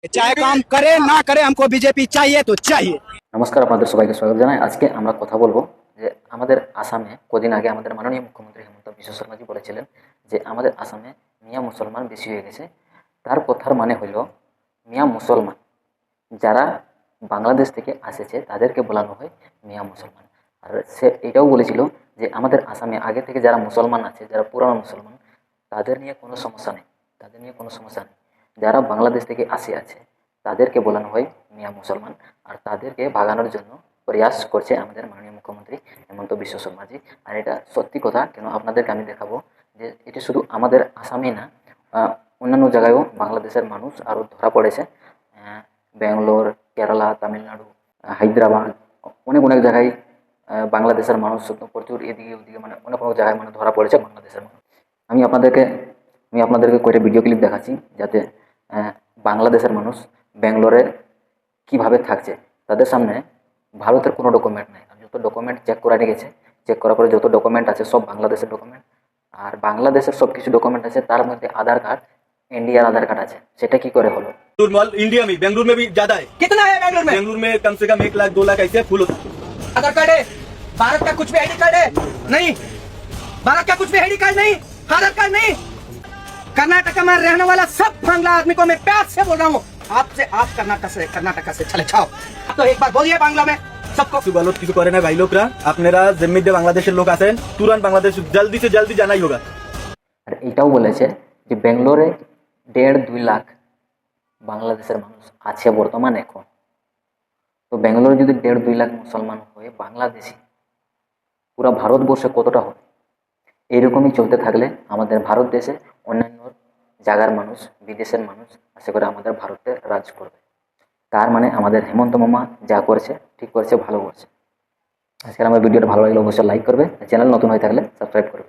चाहे काम करे ना करे हमको बीजेपी चाहिए तो चाहिए। নমস্কার, আপনাদের সবাইকে স্বাগত জানাই। আজকে আমরা কথা বলবো যে আমাদের আসামে কদিন আগে আমাদের মাননীয় মুখ্যমন্ত্রী হেমন্ত বিশ্ব শর্মাজি বলেছিলেন যে আমাদের আসামে মিয়া মুসলমান বেশি হয়ে গেছে। তার কথার মানে হইল মিয়া মুসলমান যারা বাংলাদেশ থেকে আসেছে তাদেরকে বলানো হয় মিয়া মুসলমান। আর সে এটাও বলেছিল যে আমাদের আসামে আগে থেকে যারা মুসলমান আছে, যারা পুরানো মুসলমান, তাদের নিয়ে কোনো সমস্যা নেই, তাদের নিয়ে কোনো সমস্যা নেই। যারা বাংলাদেশ থেকে আসে আছে তাদেরকে বলানো হয় মিয়া মুসলমান, আর তাদেরকে ভাগানোর জন্য প্রয়াস করছে আমাদের মাননীয় মুখ্যমন্ত্রী হেমন্ত বিশ্ব শর্মাজি। আর এটা সত্যি কথা, কেন আপনাদেরকে আমি দেখাবো যে এটা শুধু আমাদের আসামেই না, অন্যান্য জায়গায়ও বাংলাদেশের মানুষ আরও ধরা পড়েছে। ব্যাঙ্গালোর, কেরালা, তামিলনাড়ু, হায়দ্রাবাদ, অনেক অনেক জায়গায় বাংলাদেশের মানুষ প্রচুর এদিকে ওদিকে মানে অনেক অনেক জায়গায় মানে ধরা পড়েছে বাংলাদেশের মানুষ। আমি আপনাদেরকে কয়েকটা ভিডিও ক্লিপ দেখাচ্ছি যাতে বাংলাদেশের মানুষ ব্যাঙ্গালোরে কিভাবে থাকছে। তাদের সামনে ভারতের কোনো ডকুমেন্ট নেই, আর যত ডকুমেন্ট চেক করে গেছে, চেক করার পরে যত ডকুমেন্ট আছে সব বাংলাদেশের ডকুমেন্ট। আর বাংলাদেশের সব কিছু ডকুমেন্ট আছে, তার মধ্যে আধার কার্ড, इंडिया आधार कार्ड আছে। সেটা কি করে হলো? मॉल इंडिया में, बेंगलुरु में भी ज्यादा है। कितना है बेंगलुरु में? बेंगलुरु में कम से कम 1 लाख 2 लाख ऐसे फुल होता है। आधार कार्ड है, भारत का कुछ भी आईडी कार्ड है नहीं, भारत का कुछ भी आईडी कार्ड नहीं, आधार कार्ड नहीं। कर्नाटक में रहने वाला सब बांग्ला आदमी को मैं प्यार से बोल रहा हूँ, आपसे, आप कर्नाटक से चले जाओ। तो एक बार बोलिए बांग्ला में सबको। गलत কিছু করে না ভাই লোকরা, আপনারা যেমনি বাংলাদেশের লোক আছেন তুরন্ত বাংলাদেশ জলদি से जल्दी জানাই হোগা। আর এটাও বলেছে যে বেঙ্গালোরে 1.5-2 লাখ বাংলাদেশের মানুষ আছে বর্তমান এখন। তো বেঙ্গালোরে যদি 1.5-2 লাখ মুসলমান হয়ে বাংলাদেশি, পুরো ভারতবর্ষে কতটা হবে? এইরকমই চলতে থাকলে আমাদের ভারত দেশে অন্যান্য জায়গার মানুষ, বিদেশের মানুষ আশা করে আমাদের ভারতে রাজ করবে। তার মানে আমাদের হেমন্ত মামা যা করছে ঠিক করছে, ভালো করছে। আজকের আমার ভিডিওটা ভালো লাগলে অবশ্যই লাইক করবে, চ্যানেল নতুন হয়ে থাকলে সাবস্ক্রাইব করবে।